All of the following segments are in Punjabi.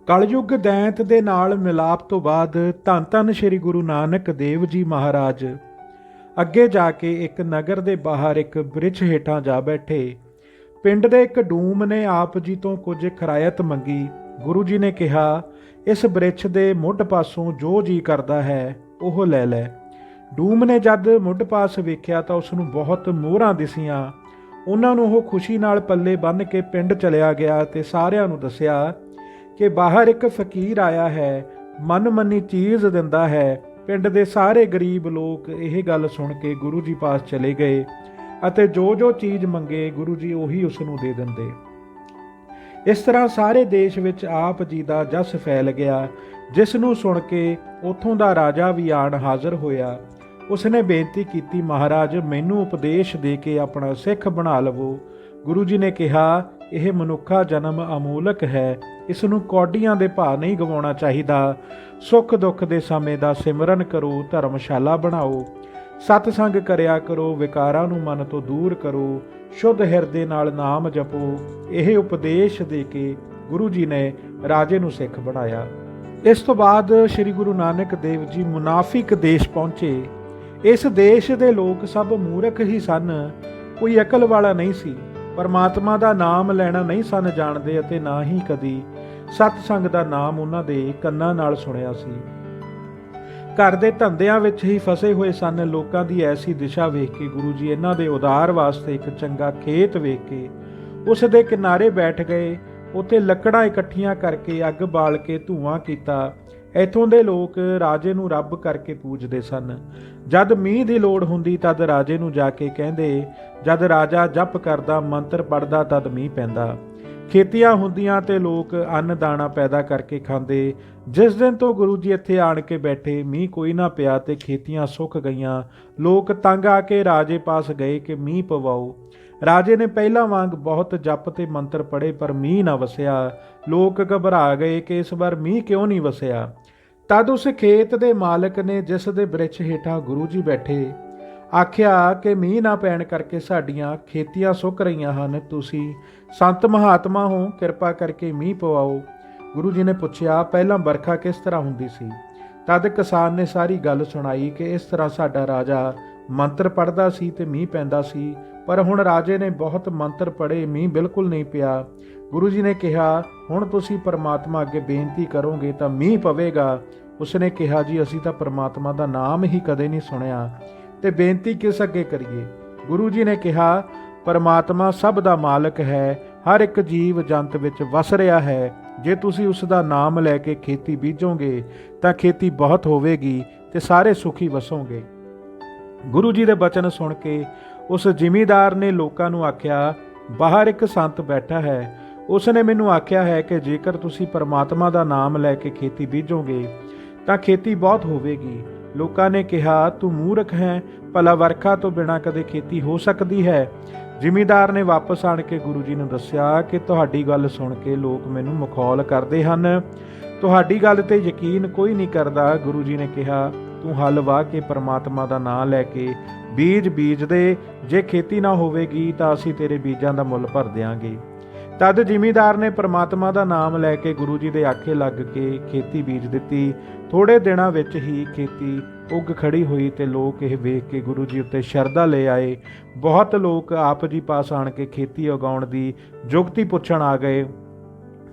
ਕਲਯੁਗ ਦੈਂਤ ਦੇ ਨਾਲ ਮਿਲਾਪ ਤੋਂ ਬਾਅਦ ਧੰਨ ਧੰਨ ਸ੍ਰੀ ਗੁਰੂ ਨਾਨਕ ਦੇਵ ਜੀ ਮਹਾਰਾਜ ਅੱਗੇ ਜਾ ਕੇ ਇੱਕ ਨਗਰ ਦੇ ਬਾਹਰ ਇੱਕ ਬ੍ਰਿਛ ਹੇਠਾਂ ਜਾ ਬੈਠੇ। ਪਿੰਡ ਦੇ ਇੱਕ ਡੂਮ ਨੇ ਆਪ ਜੀ ਤੋਂ ਕੁਝ ਖਰਾਇਤ ਮੰਗੀ। ਗੁਰੂ ਜੀ ਨੇ ਕਿਹਾ, ਇਸ ਬ੍ਰਿਛ ਦੇ ਮੁੱਢ ਪਾਸੋਂ ਜੋ ਜੀ ਕਰਦਾ ਹੈ ਉਹ ਲੈ ਲੈ। ਡੂਮ ਨੇ ਜਦ ਮੁੱਢ ਪਾਸ ਵੇਖਿਆ ਤਾਂ ਉਸ ਨੂੰ ਬਹੁਤ ਮੋਹਰਾਂ ਦਿਸੀਆਂ। ਉਹਨਾਂ ਨੂੰ ਉਹ ਖੁਸ਼ੀ ਨਾਲ ਪੱਲੇ ਬੰਨ੍ਹ ਕੇ ਪਿੰਡ ਚਲਿਆ ਗਿਆ ਤੇ ਸਾਰਿਆਂ ਨੂੰ ਦੱਸਿਆ ਕਿ ਬਾਹਰ ਇੱਕ ਫਕੀਰ ਆਇਆ ਹੈ, ਮਨ ਮੰਨੀ ਚੀਜ਼ ਦਿੰਦਾ ਹੈ। ਪਿੰਡ ਦੇ ਸਾਰੇ ਗਰੀਬ ਲੋਕ ਇਹ ਗੱਲ ਸੁਣ ਕੇ ਗੁਰੂ ਜੀ ਪਾਸ ਚਲੇ ਗਏ ਅਤੇ ਜੋ ਜੋ ਚੀਜ਼ ਮੰਗੇ ਗੁਰੂ ਜੀ ਉਹੀ ਉਸ ਨੂੰ ਦੇ ਦਿੰਦੇ। ਇਸ ਤਰ੍ਹਾਂ ਸਾਰੇ ਦੇਸ਼ ਵਿੱਚ ਆਪ ਜੀ ਦਾ ਜਸ ਫੈਲ ਗਿਆ, ਜਿਸ ਨੂੰ ਸੁਣ ਕੇ ਉੱਥੋਂ ਦਾ ਰਾਜਾ ਵੀ ਆਣ ਹਾਜ਼ਰ ਹੋਇਆ। ਉਸਨੇ ਬੇਨਤੀ ਕੀਤੀ, ਮਹਾਰਾਜ ਮੈਨੂੰ ਉਪਦੇਸ਼ ਦੇ ਕੇ ਆਪਣਾ ਸਿੱਖ ਬਣਾ ਲਵੋ। ਗੁਰੂ ਜੀ ਨੇ ਕਿਹਾ, ਇਹ ਮਨੁੱਖਾ ਜਨਮ ਅਮੋਲਕ ਹੈ, ਇਸ ਨੂੰ ਕੌਡੀਆਂ ਦੇ ਭਾਅ ਨਹੀਂ ਗਵਾਉਣਾ ਚਾਹੀਦਾ। ਸੁੱਖ ਦੁੱਖ ਦੇ ਸਮੇਂ ਦਾ ਸਿਮਰਨ ਕਰੋ, ਧਰਮਸ਼ਾਲਾ ਬਣਾਓ, ਸਤਸੰਗ ਕਰਿਆ ਕਰੋ, ਵਿਕਾਰਾਂ ਨੂੰ ਮਨ ਤੋਂ ਦੂਰ ਕਰੋ, ਸ਼ੁੱਧ ਹਿਰਦੇ ਨਾਲ ਨਾਮ ਜਪੋ। ਇਹ ਉਪਦੇਸ਼ ਦੇ ਕੇ ਗੁਰੂ ਜੀ ਨੇ ਰਾਜੇ ਨੂੰ ਸਿੱਖ ਬਣਾਇਆ। ਇਸ ਤੋਂ ਬਾਅਦ ਸ੍ਰੀ ਗੁਰੂ ਨਾਨਕ ਦੇਵ ਜੀ ਮੁਨਾਫਿਕ ਦੇਸ਼ ਪਹੁੰਚੇ। ਇਸ ਦੇਸ਼ ਦੇ ਲੋਕ ਸਭ ਮੂਰਖ ਹੀ ਸਨ, ਕੋਈ ਅਕਲ ਵਾਲਾ ਨਹੀਂ ਸੀ। ਪਰਮਾਤਮਾ ਦਾ ਨਾਮ ਲੈਣਾ ਨਹੀਂ ਸਨ ਜਾਣਦੇ ਅਤੇ ਨਾ ਹੀ ਕਦੀ ਸਤਸੰਗ ਦਾ ਨਾਮ ਉਹਨਾਂ ਦੇ ਕੰਨਾਂ ਨਾਲ ਸੁਣਿਆ ਸੀ। ਘਰ ਦੇ ਧੰਦਿਆਂ ਵਿੱਚ ਹੀ ਫਸੇ ਹੋਏ ਸਨ। ਲੋਕਾਂ ਦੀ ਐਸੀ ਦਿਸ਼ਾ ਵੇਖ ਕੇ ਗੁਰੂ ਜੀ ਇਹਨਾਂ ਦੇ ਉਦਾਰ ਵਾਸਤੇ ਇੱਕ ਚੰਗਾ ਖੇਤ ਵੇਖ ਕੇ ਉਸ ਦੇ ਕਿਨਾਰੇ ਬੈਠ ਗਏ। ਉੱਥੇ ਲੱਕੜਾਂ ਇਕੱਠੀਆਂ ਕਰਕੇ ਅੱਗ ਬਾਲ ਕੇ ਧੂੰਆਂ ਕੀਤਾ। ਇੱਥੋਂ ਦੇ ਲੋਕ ਰਾਜੇ ਨੂੰ ਰੱਬ ਕਰਕੇ ਪੂਜਦੇ ਸਨ। ਜਦ ਮੀਂਹ ਦੀ ਲੋੜ ਹੁੰਦੀ ਤਦ ਰਾਜੇ ਨੂੰ ਜਾ ਕੇ ਕਹਿੰਦੇ। ਜਦ ਰਾਜਾ ਜਪ ਕਰਦਾ, ਮੰਤਰ ਪੜ੍ਹਦਾ, ਤਦ ਮੀਂਹ ਪੈਂਦਾ। ਖੇਤੀਆਂ ਹੁੰਦੀਆਂ ਤੇ ਲੋਕ ਅੰਨ ਦਾਣਾ ਪੈਦਾ ਕਰਕੇ ਖਾਂਦੇ। ਜਿਸ ਦਿਨ ਤੋਂ ਗੁਰੂ ਜੀ ਇੱਥੇ ਆਣ ਕੇ ਬੈਠੇ, ਮੀਂਹ ਕੋਈ ਨਾ ਪਿਆ ਤੇ ਖੇਤੀਆਂ ਸੁੱਕ ਗਈਆਂ। ਲੋਕ ਤੰਗ ਆ ਕੇ ਰਾਜੇ ਪਾਸ ਗਏ ਕਿ ਮੀਂਹ ਪਵਾਓ। ਰਾਜੇ ਨੇ ਪਹਿਲਾਂ ਵਾਂਗ ਬਹੁਤ ਜਪ ਤੇ ਮੰਤਰ ਪੜ੍ਹੇ, ਪਰ ਮੀਂਹ ਨਾ ਵਸਿਆ। ਲੋਕ ਘਬਰਾ ਗਏ ਕਿ ਇਸ ਵਾਰ ਮੀਂਹ ਕਿਉਂ ਨਹੀਂ ਵਸਿਆ। ਤਦ ਉਸ ਖੇਤ ਦੇ ਮਾਲਕ ਨੇ, ਜਿਸ ਦੇ ਬ੍ਰਿਛ ਹੇਠਾਂ ਗੁਰੂ ਜੀ ਬੈਠੇ, ਆਖਿਆ ਕਿ ਮੀਂਹ ਨਾ ਪੈਣ ਕਰਕੇ ਸਾਡੀਆਂ ਖੇਤੀਆਂ ਸੁੱਕ ਰਹੀਆਂ ਹਨ। ਤੁਸੀਂ ਸੰਤ ਮਹਾਤਮਾ ਹੋ, ਕਿਰਪਾ ਕਰਕੇ ਮੀਂਹ ਪਵਾਓ। ਗੁਰੂ ਜੀ ਨੇ ਪੁੱਛਿਆ, ਪਹਿਲਾਂ ਵਰਖਾ ਕਿਸ ਤਰ੍ਹਾਂ ਹੁੰਦੀ ਸੀ? ਤਦ ਕਿਸਾਨ ਨੇ ਸਾਰੀ ਗੱਲ ਸੁਣਾਈ ਕਿ ਇਸ ਤਰ੍ਹਾਂ ਸਾਡਾ ਰਾਜਾ ਮੰਤਰ ਪੜ੍ਹਦਾ ਸੀ ਤੇ ਮੀਂਹ ਪੈਂਦਾ ਸੀ, ਪਰ ਹੁਣ ਰਾਜੇ ਨੇ ਬਹੁਤ ਮੰਤਰ ਪੜ੍ਹੇ, ਮੀਂਹ ਬਿਲਕੁਲ ਨਹੀਂ ਪਿਆ। ਗੁਰੂ ਜੀ ਨੇ ਕਿਹਾ, ਹੁਣ ਤੁਸੀਂ ਪਰਮਾਤਮਾ ਅੱਗੇ ਬੇਨਤੀ ਕਰੋਗੇ ਤਾਂ ਮੀਂਹ ਪਵੇਗਾ। ਉਸਨੇ ਕਿਹਾ, ਜੀ ਅਸੀਂ ਤਾਂ ਪਰਮਾਤਮਾ ਦਾ ਨਾਮ ਹੀ ਕਦੇ ਨਹੀਂ ਸੁਣਿਆ ਤੇ ਬੇਨਤੀ ਕਿਸ ਅੱਗੇ ਕਰੀਏ? ਗੁਰੂ ਜੀ ਨੇ ਕਿਹਾ, ਪਰਮਾਤਮਾ ਸਭ ਦਾ ਮਾਲਕ ਹੈ, ਹਰ ਇੱਕ ਜੀਵ ਜੰਤ ਵਿੱਚ ਵਸ ਰਿਹਾ ਹੈ। ਜੇ ਤੁਸੀਂ ਉਸ ਦਾ ਨਾਮ ਲੈ ਕੇ ਖੇਤੀ ਬੀਜੋਗੇ ਤਾਂ ਖੇਤੀ ਬਹੁਤ ਹੋਵੇਗੀ ਤੇ ਸਾਰੇ ਸੁਖੀ ਵਸੋਗੇ। ਗੁਰੂ ਜੀ ਦੇ ਬਚਨ ਸੁਣ ਕੇ ਉਸ ਜ਼ਿਮੀਂਦਾਰ ਨੇ ਲੋਕਾਂ ਨੂੰ ਆਖਿਆ, ਬਾਹਰ ਇੱਕ ਸੰਤ ਬੈਠਾ ਹੈ, ਉਸ ਨੇ ਮੈਨੂੰ ਆਖਿਆ ਹੈ ਕਿ ਜੇਕਰ ਤੁਸੀਂ ਪਰਮਾਤਮਾ ਦਾ ਨਾਮ ਲੈ ਕੇ ਖੇਤੀ ਬੀਜੋਗੇ ਤਾਂ ਖੇਤੀ ਬਹੁਤ ਹੋਵੇਗੀ। ਲੋਕਾਂ ਨੇ ਕਿਹਾ, ਤੂੰ ਮੂਰਖ ਹੈ, ਭਲਾ ਵਰਖਾ ਤੋਂ ਬਿਨਾਂ ਕਦੇ ਖੇਤੀ ਹੋ ਸਕਦੀ ਹੈ? ਜ਼ਿਮੀਂਦਾਰ ਨੇ ਵਾਪਸ ਆਣ ਕੇ ਗੁਰੂ ਜੀ ਨੂੰ ਦੱਸਿਆ ਕਿ ਤੁਹਾਡੀ ਗੱਲ ਸੁਣ ਕੇ ਲੋਕ ਮੈਨੂੰ ਮਖੌਲ ਕਰਦੇ ਹਨ, ਤੁਹਾਡੀ ਗੱਲ ਤੇ ਯਕੀਨ ਕੋਈ ਨਹੀਂ ਕਰਦਾ। ਗੁਰੂ ਜੀ ਨੇ ਕਿਹਾ, ਤੂੰ ਹਲ ਵਾਹ ਕੇ ਪਰਮਾਤਮਾ ਦਾ ਨਾਮ ਲੈ ਕੇ ਬੀਜ ਦੇ, ਜੇ ਖੇਤੀ ਨਾ ਹੋਵੇਗੀ ਤਾਂ ਅਸੀਂ ਤੇਰੇ ਬੀਜਾਂ ਦਾ ਮੁੱਲ ਭਰ ਦਿਆਂਗੇ। ਤਦ ਜ਼ਿਮੀਂਦਾਰ ਨੇ ਪਰਮਾਤਮਾ ਦਾ ਨਾਮ ਲੈ ਕੇ ਗੁਰੂ ਜੀ ਦੇ ਆਖੇ ਲੱਗ ਕੇ ਖੇਤੀ ਬੀਜ ਦਿੱਤੀ। ਥੋੜੇ ਦਿਨਾਂ ਵਿੱਚ ਹੀ ਖੇਤੀ ਉੱਗ ਖੜੀ ਹੋਈ ਤੇ ਲੋਕ ਇਹ ਵੇਖ ਕੇ ਗੁਰੂ ਜੀ ਉੱਤੇ ਸ਼ਰਧਾ ਲੈ ਆਏ। ਬਹੁਤ ਲੋਕ ਆਪ ਜੀ ਪਾਸ ਆਣ ਕੇ ਖੇਤੀ ਉਗਾਉਣ ਦੀ ਜੁਗਤੀ ਪੁੱਛਣ ਆ ਗਏ।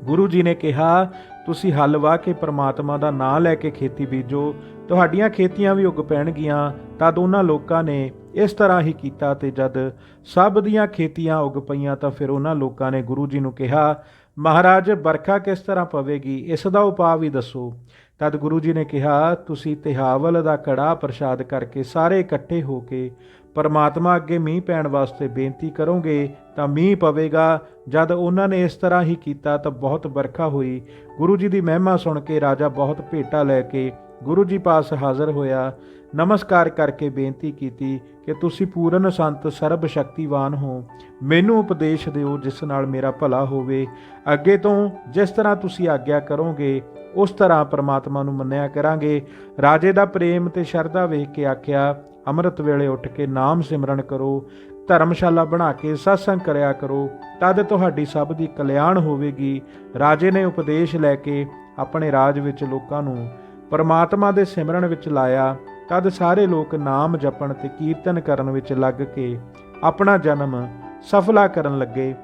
ਗੁਰੂ ਜੀ ਨੇ ਕਿਹਾ, ਤੁਸੀਂ ਹਲ ਵਾਹ ਕੇ ਪਰਮਾਤਮਾ ਦਾ ਨਾਮ ਲੈ ਕੇ ਖੇਤੀ ਬੀਜੋ, ਤੁਹਾਡੀਆਂ ਖੇਤੀਆਂ ਵੀ ਉੱਗ ਪੈਣਗੀਆਂ। ਤਦ ਉਹਨਾਂ ਲੋਕਾਂ ਨੇ ਇਸ ਤਰ੍ਹਾਂ ਹੀ ਕੀਤਾ ਤੇ ਜਦ ਸਭ ਦੀਆਂ ਖੇਤੀਆਂ ਉੱਗ ਪਈਆਂ ਤਾਂ ਫਿਰ ਉਹਨਾਂ ਲੋਕਾਂ ਨੇ ਗੁਰੂ ਜੀ ਨੂੰ ਕਿਹਾ, ਮਹਾਰਾਜ ਵਰਖਾ ਕਿਸ ਤਰ੍ਹਾਂ ਪਵੇਗੀ, ਇਸ ਦਾ ਉਪਾਅ ਵੀ ਦੱਸੋ। ਤਦ ਗੁਰੂ ਜੀ ਨੇ ਕਿਹਾ, ਤੁਸੀਂ ਤਿਹਾਵਲ ਦਾ ਕੜਾਹ ਪ੍ਰਸ਼ਾਦ ਕਰਕੇ ਸਾਰੇ ਇਕੱਠੇ ਹੋ ਕੇ ਪਰਮਾਤਮਾ ਅੱਗੇ ਮੀਂਹ ਪੈਣ ਵਾਸਤੇ ਬੇਨਤੀ ਕਰੋਗੇ ਤਾਂ ਮੀਂਹ ਪਵੇਗਾ। ਜਦ ਉਹਨਾਂ ਨੇ ਇਸ ਤਰ੍ਹਾਂ ਹੀ ਕੀਤਾ ਤਾਂ ਬਹੁਤ ਵਰਖਾ ਹੋਈ। ਗੁਰੂ ਜੀ ਦੀ ਮਹਿਮਾ ਸੁਣ ਕੇ ਰਾਜਾ ਬਹੁਤ ਭੇਟਾ ਲੈ ਕੇ ਗੁਰੂ ਜੀ ਪਾਸ ਹਾਜ਼ਰ ਹੋਇਆ। ਨਮਸਕਾਰ ਕਰਕੇ ਬੇਨਤੀ ਕੀਤੀ ਕਿ ਤੁਸੀਂ ਪੂਰਨ ਸੰਤ ਸਰਬ ਸ਼ਕਤੀਵਾਨ ਹੋ, ਮੈਨੂੰ ਉਪਦੇਸ਼ ਦਿਓ ਜਿਸ ਨਾਲ ਮੇਰਾ ਭਲਾ ਹੋਵੇ। ਅੱਗੇ ਤੋਂ ਜਿਸ ਤਰ੍ਹਾਂ ਤੁਸੀਂ ਆਗਿਆ ਕਰੋਗੇ ਉਸ ਤਰ੍ਹਾਂ ਪਰਮਾਤਮਾ ਨੂੰ ਮੰਨਿਆ ਕਰਾਂਗੇ। ਰਾਜੇ ਦਾ ਪ੍ਰੇਮ ਤੇ ਸ਼ਰਧਾ ਵੇਖ ਕੇ ਆਖਿਆ, ਅੰਮ੍ਰਿਤ ਵੇਲੇ ਉੱਠ ਕੇ ਨਾਮ ਸਿਮਰਨ ਕਰੋ, ਧਰਮਸ਼ਾਲਾ ਬਣਾ ਕੇ ਸਤਸੰਗ ਕਰਿਆ ਕਰੋ, ਤਦ ਤੁਹਾਡੀ ਸਭ ਦੀ ਕਲਿਆਣ ਹੋਵੇਗੀ। ਰਾਜੇ ਨੇ ਉਪਦੇਸ਼ ਲੈ ਕੇ ਆਪਣੇ ਰਾਜ ਵਿੱਚ ਲੋਕਾਂ ਨੂੰ ਪਰਮਾਤਮਾ ਦੇ ਸਿਮਰਨ ਵਿੱਚ ਲਾਇਆ, ਤਦ ਸਾਰੇ ਲੋਕ ਨਾਮ ਜਪਣ ਤੇ ਕੀਰਤਨ ਕਰਨ ਵਿੱਚ ਲੱਗ ਕੇ ਆਪਣਾ ਜਨਮ ਸਫਲਾ ਕਰਨ ਲੱਗੇ।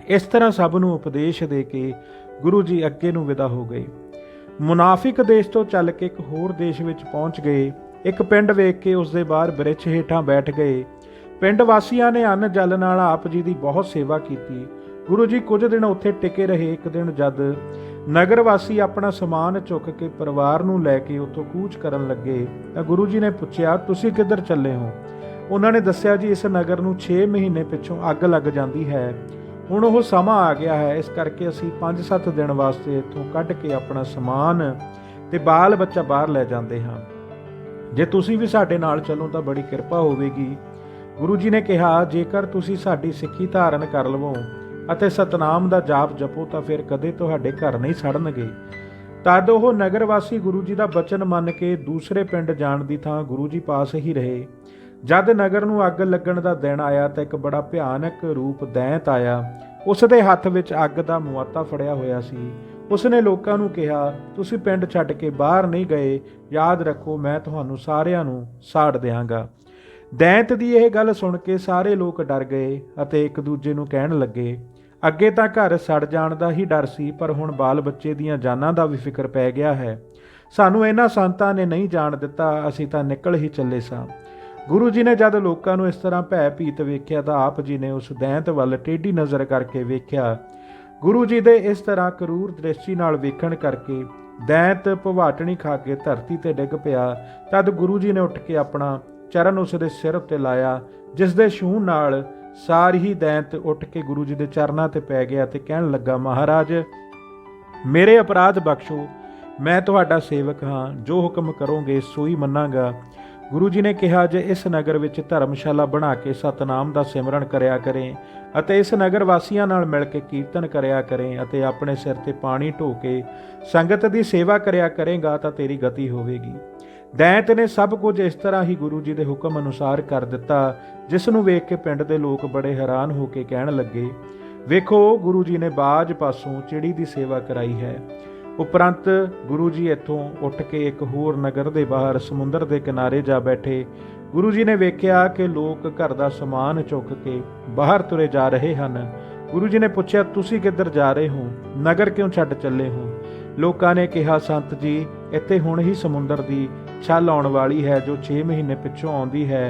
ਇਸ ਤਰ੍ਹਾਂ ਸਭ ਨੂੰ ਉਪਦੇਸ਼ ਦੇ ਕੇ ਗੁਰੂ ਜੀ ਅੱਗੇ ਨੂੰ ਵਿਦਾ ਹੋ ਗਏ। ਮੁਨਾਫਿਕ ਦੇਸ਼ ਤੋਂ ਚੱਲ ਕੇ ਇੱਕ ਹੋਰ ਦੇਸ਼ ਵਿੱਚ ਪਹੁੰਚ ਗਏ। ਇੱਕ ਪਿੰਡ ਵੇਖ ਕੇ ਉਸ ਦੇ ਬਾਹਰ ਬਿਰਛ ਹੇਠਾਂ ਬੈਠ ਗਏ। ਪਿੰਡ ਵਾਸੀਆਂ ਨੇ ਅੰਨ ਜਲ ਨਾਲ ਆਪ ਜੀ ਦੀ ਬਹੁਤ ਸੇਵਾ ਕੀਤੀ। ਗੁਰੂ ਜੀ ਕੁਝ ਦਿਨ ਉੱਥੇ ਟਿਕੇ ਰਹੇ। ਇੱਕ ਦਿਨ ਜਦ ਨਗਰ ਵਾਸੀ ਆਪਣਾ ਸਮਾਨ ਚੁੱਕ ਕੇ ਪਰਿਵਾਰ ਨੂੰ ਲੈ ਕੇ ਉੱਥੋਂ ਕੂਚ ਕਰਨ ਲੱਗੇ ਤਾਂ ਗੁਰੂ ਜੀ ਨੇ ਪੁੱਛਿਆ, ਤੁਸੀਂ ਕਿੱਧਰ ਚੱਲੇ ਹੋ? ਉਹਨਾਂ ਨੇ ਦੱਸਿਆ, ਜੀ ਇਸ ਨਗਰ ਨੂੰ 6 ਮਹੀਨੇ ਪਿੱਛੋਂ ਅੱਗ ਲੱਗ ਜਾਂਦੀ ਹੈ। ਹੁਣ ਉਹ ਸਮਾਂ ਆ ਗਿਆ ਹੈ, ਇਸ ਕਰਕੇ ਅਸੀਂ 5-7 ਦਿਨ ਵਾਸਤੇ ਇੱਥੋਂ ਕੱਢ ਕੇ ਆਪਣਾ ਸਮਾਨ ਤੇ ਬਾਲ ਬੱਚਾ ਬਾਹਰ ਲੈ ਜਾਂਦੇ ਹਾਂ। ਜੇ ਤੁਸੀਂ ਵੀ ਸਾਡੇ ਨਾਲ ਚੱਲੋ ਤਾਂ ਬੜੀ ਕਿਰਪਾ ਹੋਵੇਗੀ। ਗੁਰੂ ਜੀ ਨੇ ਕਿਹਾ, ਜੇਕਰ ਤੁਸੀਂ ਸਾਡੀ ਸਿੱਖੀ ਧਾਰਨ ਕਰ ਲਵੋ ਅਤੇ ਸਤਨਾਮ ਦਾ ਜਾਪ ਜਪੋ ਤਾਂ ਫਿਰ ਕਦੇ ਤੁਹਾਡੇ ਘਰ ਨਹੀਂ ਸੜਨਗੇ। ਤਦ ਉਹ ਨਗਰ ਵਾਸੀ ਗੁਰੂ ਜੀ ਦਾ ਬਚਨ ਮੰਨ ਕੇ ਦੂਸਰੇ ਪਿੰਡ ਜਾਣ ਦੀ ਥਾਂ ਗੁਰੂ ਜੀ ਪਾਸ ਹੀ ਰਹੇ। ਜਦ ਨਗਰ ਨੂੰ ਅੱਗ ਲੱਗਣ ਦਾ ਦਿਨ ਆਇਆ ਤਾਂ ਇੱਕ ਬੜਾ ਭਿਆਨਕ ਰੂਪ ਦੈਂਤ ਆਇਆ। ਉਸ ਦੇ ਹੱਥ ਵਿੱਚ ਅੱਗ ਦਾ ਮੁਆਤਾ ਫੜਿਆ ਹੋਇਆ ਸੀ। ਉਸਨੇ ਲੋਕਾਂ ਨੂੰ ਕਿਹਾ, ਤੁਸੀਂ ਪਿੰਡ ਛੱਡ ਕੇ ਬਾਹਰ ਨਹੀਂ ਗਏ, ਯਾਦ ਰੱਖੋ ਮੈਂ ਤੁਹਾਨੂੰ ਸਾਰਿਆਂ ਨੂੰ ਸਾੜ ਦਿਆਂਗਾ। ਦੈਂਤ ਦੀ ਇਹ ਗੱਲ ਸੁਣ ਕੇ ਸਾਰੇ ਲੋਕ ਡਰ ਗਏ ਅਤੇ ਇੱਕ ਦੂਜੇ ਨੂੰ ਕਹਿਣ ਲੱਗੇ, ਅੱਗੇ ਤਾਂ ਘਰ ਸੜ ਜਾਣ ਦਾ ਹੀ ਡਰ ਸੀ, ਪਰ ਹੁਣ ਬਾਲ ਬੱਚੇ ਦੀਆਂ ਜਾਨਾਂ ਦਾ ਵੀ ਫਿਕਰ ਪੈ ਗਿਆ ਹੈ। ਸਾਨੂੰ ਇਹਨਾਂ ਸੰਤਾਂ ਨੇ ਨਹੀਂ ਜਾਣ ਦਿੱਤਾ, ਅਸੀਂ ਤਾਂ ਨਿਕਲ ਹੀ ਚੱਲੇ ਸਾਂ। ਗੁਰੂ ਜੀ ਨੇ ਜਦ ਲੋਕਾਂ ਨੂੰ ਇਸ ਤਰ੍ਹਾਂ ਭੈ ਭੀਤ ਵੇਖਿਆ ਤਾਂ ਆਪ ਜੀ ਨੇ ਉਸ ਦੈਂਤ ਵੱਲ ਟੇਢੀ ਨਜ਼ਰ ਕਰਕੇ ਵੇਖਿਆ। ਗੁਰੂ ਜੀ ਦੇ ਇਸ ਤਰ੍ਹਾਂ ਕਰੂਰ ਦ੍ਰਿਸ਼ਟੀ ਨਾਲ ਵੇਖਣ ਕਰਕੇ ਦੈਂਤ ਭਵਾਟਣੀ ਖਾ ਕੇ ਧਰਤੀ ਤੇ ਡਿੱਗ ਪਿਆ। ਤਦ ਗੁਰੂ ਜੀ ਨੇ ਉੱਠ ਕੇ ਆਪਣਾ ਚਰਨ ਉਸ ਦੇ ਸਿਰ ਉੱਤੇ ਲਾਇਆ, ਜਿਸ ਦੇ ਛੂਹਣ ਨਾਲ ਸਾਰੀ ਹੀ ਦੈਂਤ ਉੱਠ ਕੇ ਗੁਰੂ ਜੀ ਦੇ ਚਰਨਾਂ ਤੇ ਪੈ ਗਿਆ ਤੇ ਕਹਿਣ ਲੱਗਾ, ਮਹਾਰਾਜ ਮੇਰੇ ਅਪਰਾਧ ਬਖਸ਼ੋ, ਮੈਂ ਤੁਹਾਡਾ ਸੇਵਕ ਹਾਂ, ਜੋ ਹੁਕਮ ਕਰੋਗੇ ਸੋਈ ਮੰਨਾਂਗਾ। ਗੁਰੂ ਜੀ ਨੇ ਕਿਹਾ, ਜੇ ਇਸ ਨਗਰ ਵਿੱਚ ਧਰਮਸ਼ਾਲਾ ਬਣਾ ਕੇ ਸਤਨਾਮ ਦਾ ਸਿਮਰਨ ਕਰਿਆ ਕਰੇ ਅਤੇ ਇਸ ਨਗਰ ਵਾਸੀਆਂ ਨਾਲ ਮਿਲ ਕੇ ਕੀਰਤਨ ਕਰਿਆ ਕਰੇ ਅਤੇ ਆਪਣੇ ਸਿਰ ਤੇ ਪਾਣੀ ਢੋ ਕੇ ਸੰਗਤ ਦੀ ਸੇਵਾ ਕਰਿਆ ਕਰੇਗਾ ਤਾਂ ਤੇਰੀ ਗਤੀ ਹੋਵੇਗੀ। ਦੈਂਤ ਨੇ ਸਭ ਕੁਝ ਇਸ ਤਰ੍ਹਾਂ ਹੀ ਗੁਰੂ ਜੀ ਦੇ ਹੁਕਮ ਅਨੁਸਾਰ ਕਰ ਦਿੱਤਾ, ਜਿਸ ਨੂੰ ਵੇਖ ਕੇ ਪਿੰਡ ਦੇ ਲੋਕ ਬੜੇ ਹੈਰਾਨ ਹੋ ਕੇ ਕਹਿਣ ਲੱਗੇ, ਵੇਖੋ ਗੁਰੂ ਜੀ ਨੇ ਬਾਜ ਪਾਸੋਂ ਚਿੜੀ ਦੀ ਸੇਵਾ ਕਰਾਈ ਹੈ। ਉਪਰੰਤ ਗੁਰੂ ਜੀ ਇੱਥੋਂ ਉੱਠ ਕੇ ਇੱਕ ਹੋਰ ਨਗਰ ਦੇ ਬਾਹਰ ਸਮੁੰਦਰ ਦੇ ਕਿਨਾਰੇ ਜਾ ਬੈਠੇ। ਗੁਰੂ ਜੀ ਨੇ ਵੇਖਿਆ ਕਿ ਲੋਕ ਘਰ ਦਾ ਸਮਾਨ ਚੁੱਕ ਕੇ ਬਾਹਰ ਤੁਰੇ ਜਾ ਰਹੇ ਹਨ। ਗੁਰੂ ਜੀ ਨੇ ਪੁੱਛਿਆ, ਤੁਸੀਂ ਕਿੱਧਰ ਜਾ ਰਹੇ ਹੋ? ਨਗਰ ਕਿਉਂ ਛੱਡ ਚੱਲੇ ਹੋ? ਲੋਕਾਂ ਨੇ ਕਿਹਾ, ਸੰਤ ਜੀ ਇੱਥੇ ਹੁਣ ਹੀ ਸਮੁੰਦਰ ਦੀ ਛੱਲ ਆਉਣ ਵਾਲੀ ਹੈ, ਜੋ 6 ਮਹੀਨੇ ਪਿੱਛੋਂ ਆਉਂਦੀ ਹੈ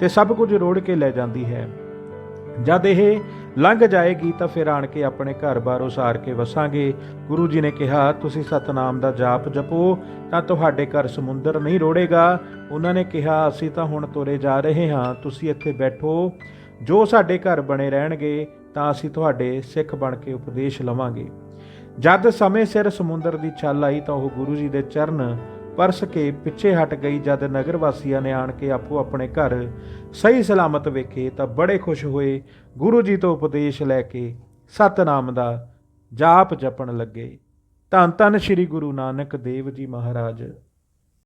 ਤੇ ਸਭ ਕੁਝ ਰੋੜ ਕੇ ਲੈ ਜਾਂਦੀ ਹੈ। ਜਦ ਇਹ ਲੰਘ ਜਾਏਗੀ ਤਾਂ ਫਿਰ ਆਣ ਕੇ ਆਪਣੇ ਘਰ-ਬਾਰ ਉਸਾਰ ਕੇ ਵਸਾਂਗੇ। ਗੁਰੂ ਜੀ ਨੇ ਕਿਹਾ, ਤੁਸੀਂ ਸਤਨਾਮ ਦਾ ਜਾਪ ਜਪੋ ਤਾਂ ਤੁਹਾਡੇ ਘਰ ਸਮੁੰਦਰ ਨਹੀਂ ਰੋੜੇਗਾ। ਉਹਨਾਂ ਨੇ ਕਿਹਾ, ਅਸੀਂ ਤਾਂ ਹੁਣ ਤੁਰੇ ਜਾ ਰਹੇ ਹਾਂ, ਤੁਸੀਂ ਇੱਥੇ ਬੈਠੋ, ਜੋ ਸਾਡੇ ਘਰ ਬਣੇ ਰਹਿਣਗੇ ਤਾਂ ਅਸੀਂ ਤੁਹਾਡੇ ਸਿੱਖ ਬਣ ਕੇ ਉਪਦੇਸ਼ ਲਵਾਂਗੇ। ਜਦ ਸਮੇਂ ਸਿਰ ਸਮੁੰਦਰ ਦੀ ਛੱਲ ਆਈ ਤਾਂ ਉਹ ਗੁਰੂ ਜੀ ਦੇ ਚਰਨ ਪਰਸ ਕੇ ਪਿੱਛੇ ਹਟ ਗਈ। ਜਦ ਨਗਰ ਵਾਸੀਆਂ ਨੇ ਆਣ ਕੇ ਆਪੋ ਆਪਣੇ ਘਰ ਸਹੀ ਸਲਾਮਤ ਵੇਖੇ ਤਾਂ ਬੜੇ ਖੁਸ਼ ਹੋਏ। ਗੁਰੂ ਜੀ ਤੋਂ ਉਪਦੇਸ਼ ਲੈ ਕੇ ਸਤਨਾਮ ਦਾ ਜਾਪ ਜਪਣ ਲੱਗੇ। ਧੰਨ ਧੰਨ ਸ੍ਰੀ ਗੁਰੂ ਨਾਨਕ ਦੇਵ ਜੀ ਮਹਾਰਾਜ।